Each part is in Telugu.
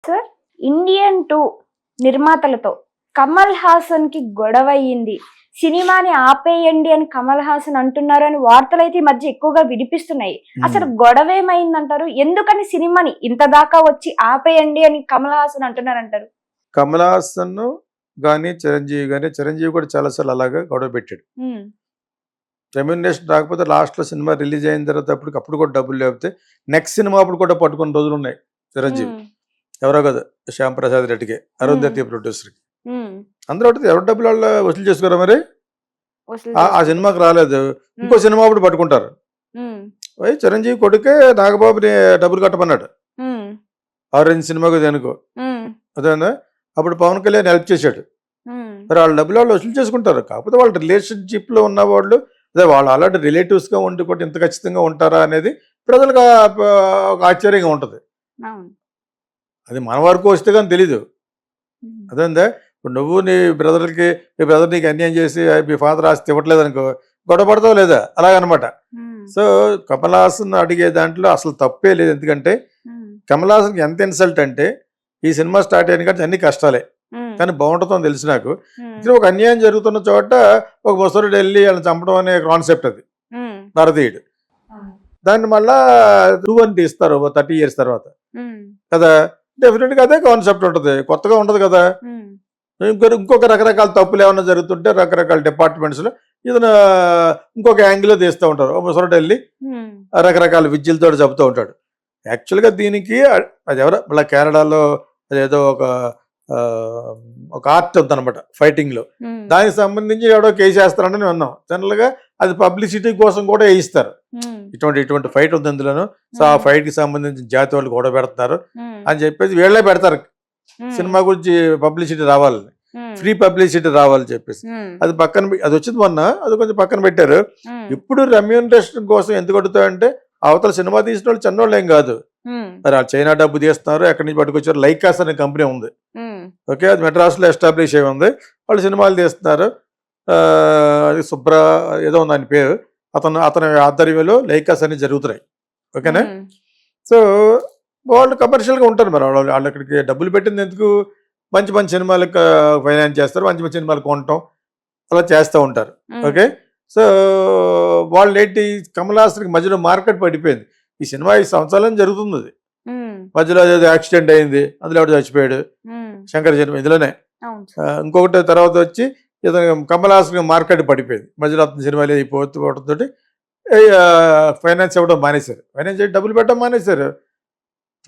సార్, ఇండియన్ 2 నిర్మాతలతో కమల్ హాసన్ కి గొడవ అయ్యింది. సినిమాని ఆపేయండి అని కమల్ హాసన్ అంటున్నారు అని వార్తలు అయితే ఈ మధ్య ఎక్కువగా వినిపిస్తున్నాయి. అసలు గొడవ ఏమైందంటారు? ఎందుకని సినిమాని ఇంత దాకా వచ్చి ఆపేయండి అని కమల్ హాసన్ అంటున్నారంటారు? కమల్ హాసన్ గానీ చిరంజీవి గానీ, చిరంజీవి కూడా చాలాసార్లు అలాగా గొడవ పెట్టాడు. రెమ్యునరేషన్ రాకపోతే లాస్ట్లో సినిమా రిలీజ్ అయిన తర్వాత అప్పుడు కూడా డబ్బులు లేకపోతే నెక్స్ట్ సినిమా అప్పుడు కూడా పట్టుకున్న రోజులు ఉన్నాయి చిరంజీవి. ఎవరో కదా, శ్యామ్ ప్రసాద్ రెడ్డికి, అరుంధతి ప్రొడ్యూసర్కి, అందరూ ఒకటి ఎవరి డబ్బులు వాళ్ళు వసూలు చేసుకోరా మరి. ఆ సినిమాకి రాలేదు, ఇంకో సినిమా అప్పుడు పట్టుకుంటారు. చిరంజీవి కొడుకే నాగబాబుని డబ్బులు కట్టమన్నాడు ఆరెంజ్ సినిమాకు దేనికో, అదేనా. అప్పుడు పవన్ కళ్యాణ్ హెల్ప్ చేశాడు. మరి వాళ్ళ డబ్బులు వాళ్ళు వసూలు చేసుకుంటారు. కాకపోతే వాళ్ళ రిలేషన్షిప్లో ఉన్న వాళ్ళు, అదే వాళ్ళు అలాంటి రిలేటివ్స్గా ఉండి కూడా ఇంత ఖచ్చితంగా ఉంటారా అనేది ప్రజలకు ఒక ఆశ్చర్యంగా ఉంటుంది. అది మన వరకు వస్తే కానీ తెలీదు. అదేందా, ఇప్పుడు నువ్వు నీ బ్రదర్ నీకు అన్యాయం చేసి మీ ఫాదర్ ఆస్తి ఇవ్వట్లేదు అనుకో, గొడవ పడతావు లేదా, అలాగనమాట. సో కమల్ హాసన్ అడిగే దాంట్లో అసలు తప్పే లేదు. ఎందుకంటే కమల్ హాసన్కి ఎంత ఇన్సల్ట్ అంటే, ఈ సినిమా స్టార్ట్ అయిన కానీ అన్ని కష్టాలే, కానీ బాగుంటుందని తెలుసు నాకు. ఇక్కడ ఒక అన్యాయం జరుగుతున్న చోట ఒక ముసరుడు వెళ్ళి వాళ్ళని చంపడం అనే కాన్సెప్ట్ అది భారతీయుడు. దాన్ని మళ్ళా నువ్వు అని తీస్తారు 30 years తర్వాత కదా. డెఫినెట్గా అదే కాన్సెప్ట్ ఉంటుంది, కొత్తగా ఉండదు కదా. ఇంకొక రకరకాల తప్పులు ఏమైనా జరుగుతుంటే రకరకాల డిపార్ట్మెంట్స్లో ఇతను ఇంకొక యాంగిల్లో తీస్తూ ఉంటారు. ముసరుడు వెళ్ళి రకరకాల విద్యలతో చెబుతూ ఉంటాడు. యాక్చువల్గా దీనికి అది ఎవరో మళ్ళీ కేరళలో అదేదో ఒక ఆర్ట్ ఉందన్నమాట ఫైటింగ్లో, దానికి సంబంధించి ఎవడో కేసు వేస్తారని విన్నాం. జనరల్గా అది పబ్లిసిటీ కోసం కూడా వేయిస్తారు. ఇటువంటి ఫైట్ ఉంది అందులోను. సో ఆ ఫైట్కి సంబంధించిన జాతి వాళ్ళు కూడా పెడతారు అని చెప్పేసి వీళ్ళే పెడతారు, సినిమా గురించి పబ్లిసిటీ రావాలని, ఫ్రీ పబ్లిసిటీ రావాలని చెప్పేసి. అది వచ్చింది మొన్న, అది కొంచెం పక్కన పెట్టారు. ఇప్పుడు రెమ్యూనరేషన్ కోసం ఎందుకు అడుగుతాయంటే, అవతల సినిమా తీసిన వాళ్ళు చిన్నోళ్ళు ఏం కాదు. మరి ఆ చైనా డబ్బు తీస్తున్నారు, ఎక్కడి నుంచి పట్టుకొచ్చారు. లైకాస్ అనే కంపెనీ ఉంది, ఓకే, అది మెడ్రాస్లో ఎస్టాబ్లిష్ అయి ఉంది. వాళ్ళు సినిమాలు తీస్తున్నారు. శుభ్ర ఏదో ఉంది ఆయన పేరు, అతని ఆధ్వర్యంలో లైకాస్ అన్ని జరుగుతున్నాయి, ఓకేనా. సో వాళ్ళు కమర్షియల్గా ఉంటారు. మరి వాళ్ళు అక్కడికి డబ్బులు పెట్టింది ఎందుకు? మంచి మంచి సినిమాలకు ఫైనాన్స్ చేస్తారు, మంచి మంచి సినిమాలు కొనటం అలా చేస్తూ ఉంటారు, ఓకే. సో వాళ్ళు ఏంటి, కమల్ హాసన్కి మధ్యలో మార్కెట్ పడిపోయింది. ఈ సినిమా 5 సంవత్సరాలు జరుగుతుంది, అది మధ్యలో ఏదో యాక్సిడెంట్ అయింది, అందులో ఎవడు చచ్చిపోయాడు, శంకర్ సినిమా ఇందులోనే. ఇంకొకటి తర్వాత వచ్చి ఇతను కమల్ హాసన్కి మార్కెట్ పడిపోయింది, మధ్యలో అతని సినిమాలు అయిపోవడంతో ఫైనాన్స్ ఇవ్వడం మానేశారు, ఫైనాన్స్ డబ్బులు పెట్టడం మానేశారు.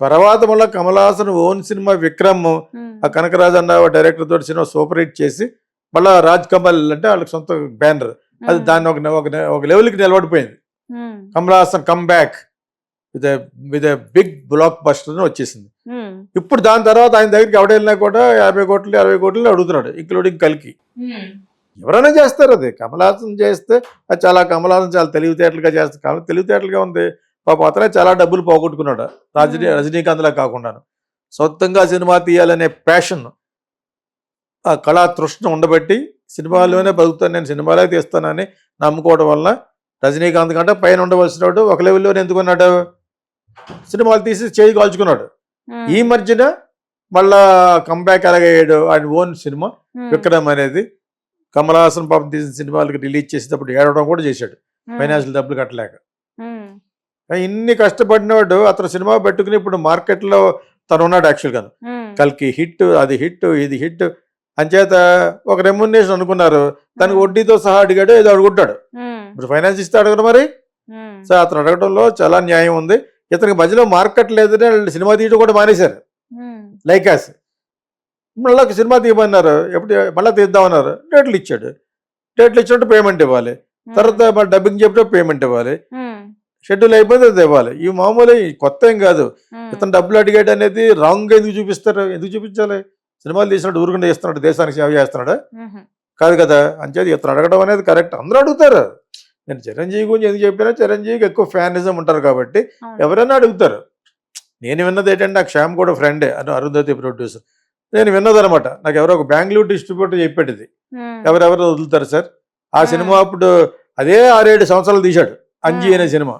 తర్వాత మళ్ళీ కమల్ హాసన్ ఓన్ సినిమా విక్రమ్, ఆ కనకరాజ్ అన్న డైరెక్టర్ తోటి సినిమా సూపర్ హిట్ చేసి మళ్ళీ రాజ్ కమల్ అంటే వాళ్ళకి సొంత బ్యానర్, అది దాన్ని ఒక లెవెల్కి నిలబడిపోయింది. Kamal Haasan come back with a big blockbuster వచ్చేసింది. ఇప్పుడు దాని తర్వాత ఆయన దగ్గరికి ఎవడ వెళ్ళినా కూడా 50 కోట్లు 60 కోట్లు అడుగుతున్నాడు, ఇంక్లూడింగ్ కల్కి. ఎవరైనా చేస్తారు, అది కమల్ హాసన్ చేస్తే అది చాలా, కమల్ హాసన్ చాలా తెలివితేటలుగా చేస్తారు. తెలివితేటలుగా ఉంది పాప. అతనే చాలా డబ్బులు పోగొట్టుకున్నాడు, రజనీకాంత్లా కాకుండాను. సొంతంగా సినిమా తీయాలనే ప్యాషన్, ఆ కళా తృష్ణ ఉండబట్టి సినిమాలోనే బతుకుతాను, నేను సినిమాలే తీస్తానని నమ్ముకోవడం వల్ల రజనీకాంత్ కంటే పైన ఉండవలసిన వాడు ఒక లెవెల్లోనే ఎందుకున్నాడు, సినిమాలు తీసి చేయి కాల్చుకున్నాడు. ఈ మధ్యన మళ్ళా కంబ్యాక్ అలాగయ్యాడు. ఆయన ఓన్ సినిమా విక్రమ్ అనేది కమల్ హాసన్ పాపం తీసిన సినిమాలకి రిలీజ్ చేసేటప్పుడు ఏడవడం కూడా చేశాడు, ఫైనాన్షియల్ డబ్బులు కట్టలేక. ఇన్ని కష్టపడినవాడు అతను సినిమా పెట్టుకుని ఇప్పుడు మార్కెట్లో తను ఉన్నాడు. యాక్చువల్గా కల్కి హిట్, అది హిట్, ఇది హిట్ అంచేత ఒక రెమ్యునరేషన్ అనుకున్నారు, దానికి వడ్డీతో సహా అడిగాడు, ఏదో అడుగుంటాడు. ఇప్పుడు ఫైనాన్స్ ఇస్తే అడగడు మరి. సో అతను అడగడంలో చాలా న్యాయం ఉంది. ఇతనికి మధ్యలో మార్కెట్ లేదని సినిమా తీయడం కూడా మానేశారు లైకాస్. మళ్ళీ సినిమా తీయమన్నారు, ఎప్పుడు మళ్ళీ తీద్దామన్నారు, డేట్లు ఇచ్చినట్టు పేమెంట్ ఇవ్వాలి, తర్వాత మళ్ళీ డబ్బింగ్ చెప్పిన పేమెంట్ ఇవ్వాలి, షెడ్యూల్ అయిపోతే అది ఇవ్వాలి. ఇవి మామూలు కొత్త ఏం కాదు. ఇతను డబ్బులు అడిగాడు అనేది రాంగ్ ఎందుకు చూపిస్తారు? ఎందుకు చూపించాలి? సినిమాలు తీసినట్టు ఊరుకుండా చేస్తున్నాడు, దేశానికి సేవ చేస్తున్నాడు కాదు కదా. అంచేది ఇతను అడగడం అనేది కరెక్ట్, అందరూ అడుగుతారు. నేను చిరంజీవి గురించి ఎందుకు చెప్పినా, చిరంజీవికి ఎక్కువ ఫ్యానిజం ఉంటారు కాబట్టి ఎవరైనా అడుగుతారు. నేను విన్నది ఏంటంటే, నాకు శ్యామ్ కూడా ఫ్రెండే అని, అరుంధతి ప్రొడ్యూసర్. నేను విన్నది అనమాట, నాకు ఎవరో ఒక బెంగళూరు డిస్ట్రిబ్యూటర్ చెప్పేది. ఎవరెవరు వదులుతారు సార్ ఆ సినిమా. అప్పుడు అదే 6-7 సంవత్సరాలు తీశాడు అంజీ అనే సినిమా.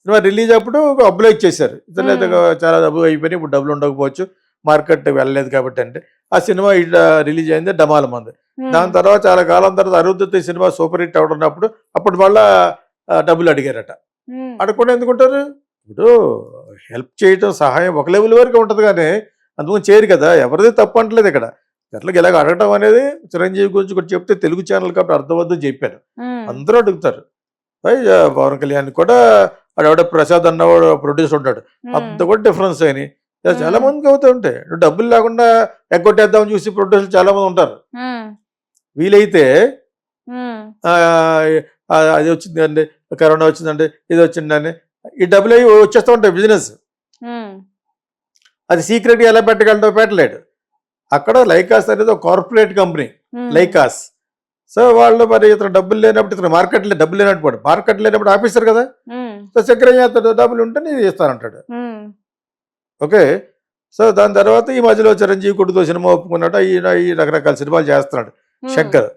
సినిమా రిలీజ్ అప్పుడు అప్పులో ఇచ్చేసారు. ఇతరులు చాలా డబ్బులు అయిపోయినాయి, ఇప్పుడు డబ్బులు ఉండకపోవచ్చు, మార్కెట్ వెళ్ళలేదు కాబట్టి. అంటే ఆ సినిమా ఇట్లా రిలీజ్ అయింది డమాల మంది. దాని తర్వాత చాలా కాలం తర్వాత అరుంధతి సినిమా సూపర్ హిట్ అవడున్నప్పుడు అప్పుడు మళ్ళా డబ్బులు అడిగారట. అడగకుండా ఎందుకుంటారు? ఇప్పుడు హెల్ప్ చేయటం, సహాయం ఒక లెవెల్ వరకు ఉంటుంది, కానీ అందుకని చేయరు కదా. ఎవరిది తప్పు అంటలేదు ఇక్కడ. ఎట్లకి ఇలాగ అడగటం అనేది చిరంజీవి గురించి కూడా చెప్తే తెలుగు ఛానల్ కాబట్టి అర్థమవుతుందని చెప్పాను. అందరూ అడుగుతారు. పవన్ కళ్యాణ్ కూడా ఆడవిడ ప్రసాద్ అన్నవాడు ప్రొడ్యూసర్ ఉంటాడు, అంత కూడా డిఫరెన్స్ అయినాయి. చాలా మందికి అవుతూ ఉంటాయి. డబ్బులు లేకుండా ఎగ్గొట్టేద్దామని చూసి ప్రొడ్యూసర్లు చాలా మంది ఉంటారు. వీలైతే అది వచ్చిందండి, కరోనా వచ్చిందండి, ఇది వచ్చిందండి, ఈ డబ్బులు అవి వచ్చేస్తూ ఉంటాయి బిజినెస్. అది సీక్రెట్గా ఎలా పెట్టగలటో పెట్టలేడు. అక్కడ లైకాస్ అనేది ఒక కార్పొరేట్ కంపెనీ లైకాస్. సో వాళ్ళు మరి ఇతను డబ్బులు లేనప్పుడు, ఇతను మార్కెట్లో డబ్బులు లేనప్పుడు, మార్కెట్ లేనప్పుడు ఆపేస్తారు కదా. సో చక్రంగా డబ్బులు ఉంటే నేను ఇస్తానంటాడు. ఓకే. సో దాని తర్వాత ఈ మధ్యలో చిరంజీవి కొడుతో సినిమా ఒప్పుకున్నాడు, ఈ రకరకాల సినిమాలు చేస్తున్నాడు శంకర్.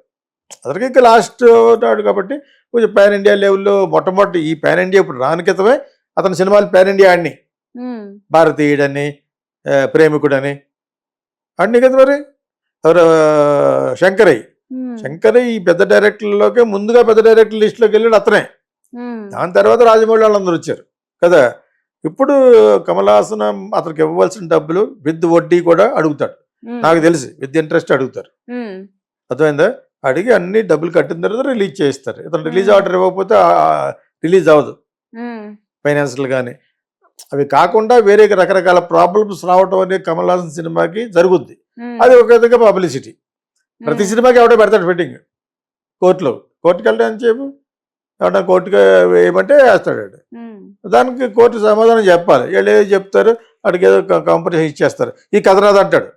అతనికి ఇంకా లాస్ట్ నాడు కాబట్టి కొంచెం పాన్ ఇండియా లెవెల్లో మొట్టమొదటి ఈ పాన్ ఇండియా ఇప్పుడు రాని క్రితమే అతని సినిమాలు పాన్ ఇండియా ఆడిని. భారతీయుడని, ప్రేమికుడని ఆడిని కదా. మరి ఎవరు? శంకరయ్య ఈ పెద్ద డైరెక్టర్లోకి ముందుగా పెద్ద డైరెక్టర్ లిస్టులోకి వెళ్ళాడు అతనే. దాని తర్వాత రాజమౌళి వాళ్ళందరూ వచ్చారు కదా. ఇప్పుడు కమల్ హాసన్ అతనికి ఇవ్వవలసిన డబ్బులు విత్ వడ్డీ కూడా అడుగుతాడు, నాకు తెలిసి విత్ ఇంట్రెస్ట్ అడుగుతారు. అర్థమైందా? అడిగి అన్ని డబ్బులు కట్టిన తర్వాత రిలీజ్ చేస్తారు. ఇతను రిలీజ్ ఆర్డర్ ఇవ్వకపోతే రిలీజ్ అవ్వదు ఫైనాన్షియల్ కానీ. అవి కాకుండా వేరే రకరకాల ప్రాబ్లమ్స్ రావటం అనేది కమల్ హాసన్ సినిమాకి జరుగుద్ది. అది ఒక విధంగా పబ్లిసిటీ. ప్రతి సినిమాకి ఎవడో పెడతాడు ఫిట్టింగ్ కోర్టుకి వెళ్ళడానికి చెప్పు, ఎవడన్నా కోర్టుకి వేయమంటే వేస్తాడు. దానికి కోర్టు సమాధానం చెప్పాలి. వీళ్ళు ఏదో చెప్తారు, అడిగి ఏదో కాంపిటీషన్ ఇచ్చేస్తారు. ఈ కథ రాదు అంటాడు.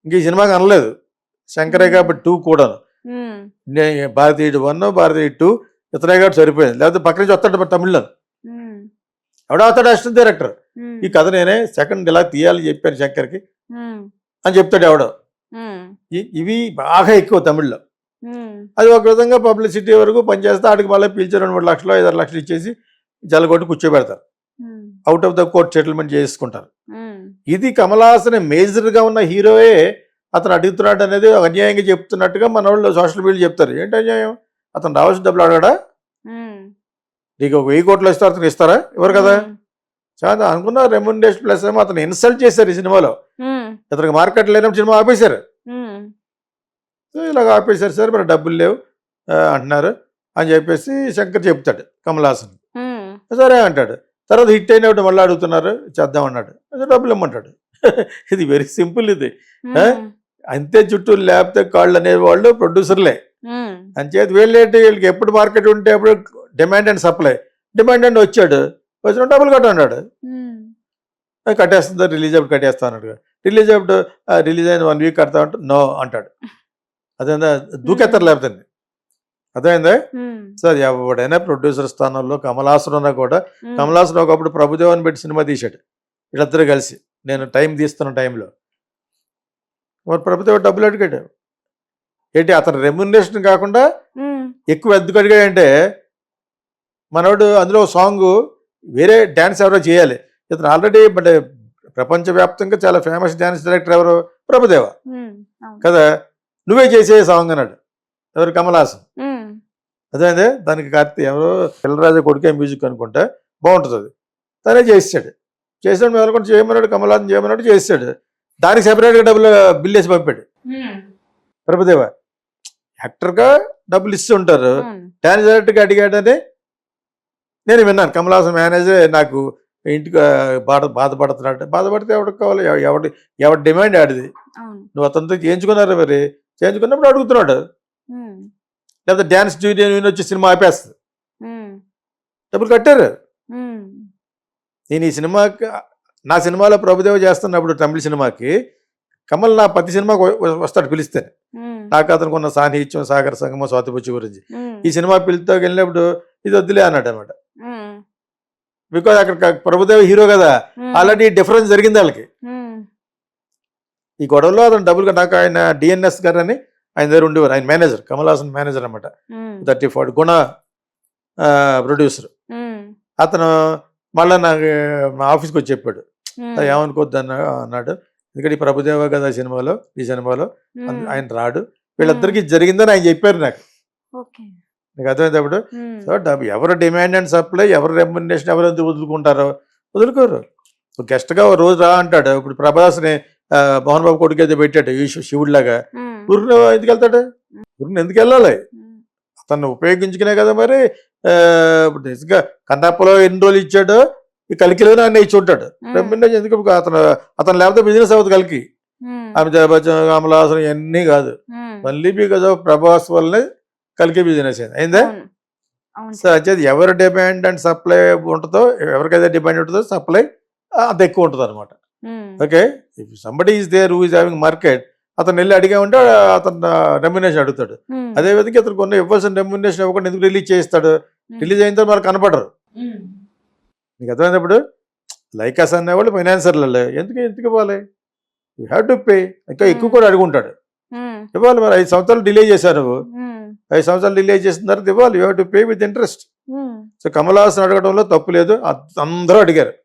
ఇంక ఈ సినిమాకి అనలేదు శంకరయ్య కాబట్టి 2 కూడాను. భారతీయుడు 1, భారతీయుడు 2 ఇతనే కాబట్టి సరిపోయింది. లేకపోతే పక్క నుంచి వస్తాడు తమిళ్లో, ఎవడో వస్తాడు అసిస్టెంట్ డైరెక్టర్, ఈ కథ నేనే సెకండ్ ఇలా తీయాలని చెప్పాను శంకర్కి అని చెప్తాడు ఎవడో. ఇవి బాగా ఎక్కువ తమిళ్లో. అది ఒక విధంగా పబ్లిసిటీ వరకు పనిచేస్తే ఆడికి మళ్ళీ పిలిచి 2-3 లక్షలు 5-6 లక్షలు ఇచ్చేసి జల్లగొట్టి కూర్చోబెడతారు. Out of the court settlement చేసుకుంటారు. ఇది కమల్ హాసన్ మేజర్గా ఉన్న హీరోయే అతను అడుగుతున్నాడు అనేది అన్యాయంగా చెప్తున్నట్టుగా మన వాళ్ళు సోషల్ మీడియా చెప్తారు. ఏంటి అన్యాయం? అతను రావాల్సిన డబ్బులు అడగడా? నీకు 1000 కోట్లు ఇస్తారు, అతను ఇస్తారా? ఎవరు కదా. చాలా అనుకున్న రెమ్యునరేషన్ ప్లస్ ఏమో అతను ఇన్సల్ట్ చేశారు ఈ సినిమాలో. ఇతనికి మార్కెట్ లేనప్పుడు సినిమా ఆపేశారు. ఇలాగ ఆపేశారు సార్, మరి డబ్బులు లేవు అంటున్నారు అని చెప్పేసి శంకర్ చెప్తాడు కమల్ హాసన్. సరే అంటాడు. తర్వాత హిట్ అయినప్పుడు మళ్ళీ అడుగుతున్నారు, చేద్దాం అన్నాడు. డబ్బులు ఇమ్మంటాడు. ఇది వెరీ సింపుల్. ఇది అంతే, చుట్టూ లేకపోతే కాళ్ళు అనేవాళ్ళు ప్రొడ్యూసర్లే. అంచేది వీళ్ళేంటి, వీళ్ళకి ఎప్పుడు మార్కెట్ ఉంటే అప్పుడు demand and supply. Demand and వచ్చిన డబ్బులు కట్టన్నాడు, కట్టేస్తుంది, రిలీజ్ అప్పుడు కట్టేస్తా అన్నాడు. రిలీజ్ అప్పుడు రిలీజ్ అయిన 1 వీక్ కడతా అంటే నో అంటాడు. అదేందా దూకెత్తారు లేకపోతే. అర్థమైందా? సార్ ఎవడైనా ప్రొడ్యూసర్ స్థానంలో కమల్ హాసన్ ఉన్నా కూడా, కమల్ హాసన్ ఒకప్పుడు ప్రభుదేవాన్ని పెట్టి సినిమా తీశాడు వీళ్ళిద్దరూ కలిసి, నేను టైం తీస్తున్న టైంలో. మరి ప్రభుదేవ డబ్బులు అడిగాడు ఏంటి, అతను రెమ్యునరేషన్ కాకుండా ఎక్కువ ఎందుకు అడిగాడంటే, మనోడు అందులో సాంగ్ వేరే డ్యాన్స్ ఎవరో చేయాలి, ఇతను ఆల్రెడీ బట్ ప్రపంచవ్యాప్తంగా చాలా ఫేమస్ డ్యాన్స్ డైరెక్టర్ ఎవరు, ప్రభుదేవ కదా, నువ్వే చేసే సాంగ్ అన్నాడు. ఎవరు? కమల్ హాసన్. అదే దానికి కార్తీ ఎవరో పిల్లరాజు కొడుకే మ్యూజిక్ అనుకుంటా, బాగుంటుంది అది. తనే చేసాడు. చేసాడు మేము అనుకుంటే చేయమన్నాడు, కమల్ హాసన్ చేయమన్నాడు, చేసాడు. దానికి సెపరేట్గా డబ్బులు బిల్ వేసి పంపాడు ప్రభుదేవ. యాక్టర్గా డబ్బులు ఇస్తూ ఉంటారు, డాన్స్ డైరెక్టర్గా అడిగాడని నేను విన్నాను. కమల్ హాసన్ మేనేజర్ నాకు ఇంటికి బాధపడుతున్నాడు. బాధపడితే ఎవరికి కావాలి, ఎవరి డిమాండ్ ఆడిది. నువ్వు అతనితో చేయించుకున్నారు, మరి చేయించుకున్నప్పుడు అడుగుతున్నాడు. లేకపోతే డ్యాన్స్ యూనియన్ వచ్చి సినిమా ఆపేస్తుంది, డబ్బులు కట్టారు. నేను ఈ సినిమాకి, నా సినిమాలో ప్రభుదేవ చేస్తున్నప్పుడు తమిళ సినిమాకి కమల్ నా ప్రతి సినిమాకి వస్తాడు పిలిస్తే. నాకు అతనికి ఉన్న సాన్నిహిత్యం, సాగర సంగమం, స్వాతిపుచ్చి గురించి ఈ సినిమా పిలితో వెళ్ళినప్పుడు ఇది వద్దులే అన్నాడు అనమాట. బికాజ్ అక్కడ ప్రభుదేవ హీరో కదా, ఆల్రెడీ డిఫరెన్స్ జరిగింది వాళ్ళకి. ఈ గొడవలో అతను డబ్బులు, నాకు ఆయన డిఎన్ఎస్ గారు అని ఆయన దగ్గర ఉండేవారు, ఆయన మేనేజర్, కమల్ హాసన్ మేనేజర్ అనమాట. 30-40 గుణ ప్రొడ్యూసర్. అతను మళ్ళీ నాకు మా ఆఫీస్కి వచ్చి చెప్పాడు, ఏమనుకోద్దు అన్నాడు, ఎందుకంటే ఈ ప్రభుదేవ కదా ఈ సినిమాలో ఆయన రాడు, వీళ్ళిద్దరికి జరిగిందని ఆయన చెప్పారు నాకు. నీకు అర్థమైనప్పుడు సో ఎవరు డిమాండ్ అండ్ సప్లై, ఎవరు రెమ్యునరేషన్ ఎవరు వదులుకుంటారో వదులుకోరు. గెస్ట్గా ఓ రోజు రా అంటాడు. ఇప్పుడు ప్రభాస్ని మోహన్ బాబు కొడుకు అయితే పెట్టాడు శివుడిలాగా, ఊరిని ఎందుకు వెళ్తాడు? ఊరిని ఎందుకు వెళ్ళాలి? అతన్ని ఉపయోగించుకునే కదా మరి. ఇప్పుడు నిజంగా కన్నప్పలో ఎన్ని రోజులు ఇచ్చాడో ఈ కలికిలోనే అన్నీ ఇచ్చి ఉంటాడు. రెమ్యునరేషన్ ఎందుకు? అతను లేకపోతే బిజినెస్ అవుతుంది కలికి. అమితాబ్ బచ్చన్, కమల్ హాసన్ ఇవన్నీ కాదు, మళ్ళీ బికాజ్ ఆఫ్ ప్రభాస్ వల్లనే కలికి బిజినెస్ అయిందా. సో వచ్చేది ఎవరు డిమాండ్ అండ్ సప్లై ఉంటుందో, ఎవరికైతే డిమాండ్ ఉంటుందో సప్లై అంత ఎక్కువ ఉంటుంది అనమాట. Okay, if somebody is there who is having market, అతను వెళ్ళి అడిగా ఉంటే అతను రెమ్యునరేషన్ అడుగుతాడు. అదేవిధంగా అతను కొన్ని ఇవ్వాల్సిన రెమ్యునరేషన్ ఇవ్వకుండా ఎందుకు రిలీజ్ చేస్తాడు? రిలీజ్ అయిన తర్వాత మనకు కనపడరు. నీకు అర్థమైనప్పుడు లైకాస్ అనేవాళ్ళు ఫైనాన్సర్లలో ఎందుకు ఇవ్వాలి? You have to pay. ఇంకా ఎక్కువ కూడా అడుగుంటాడు, ఇవ్వాలి. మరి 5 సంవత్సరాలు డిలే చేశారు, 5 సంవత్సరాలు డిలే చేసిన తర్వాత ఇవ్వాలి. You have to pay with interest. So Kamal Haasan అడగడంలో తప్పు లేదు, అందరూ అడిగారు.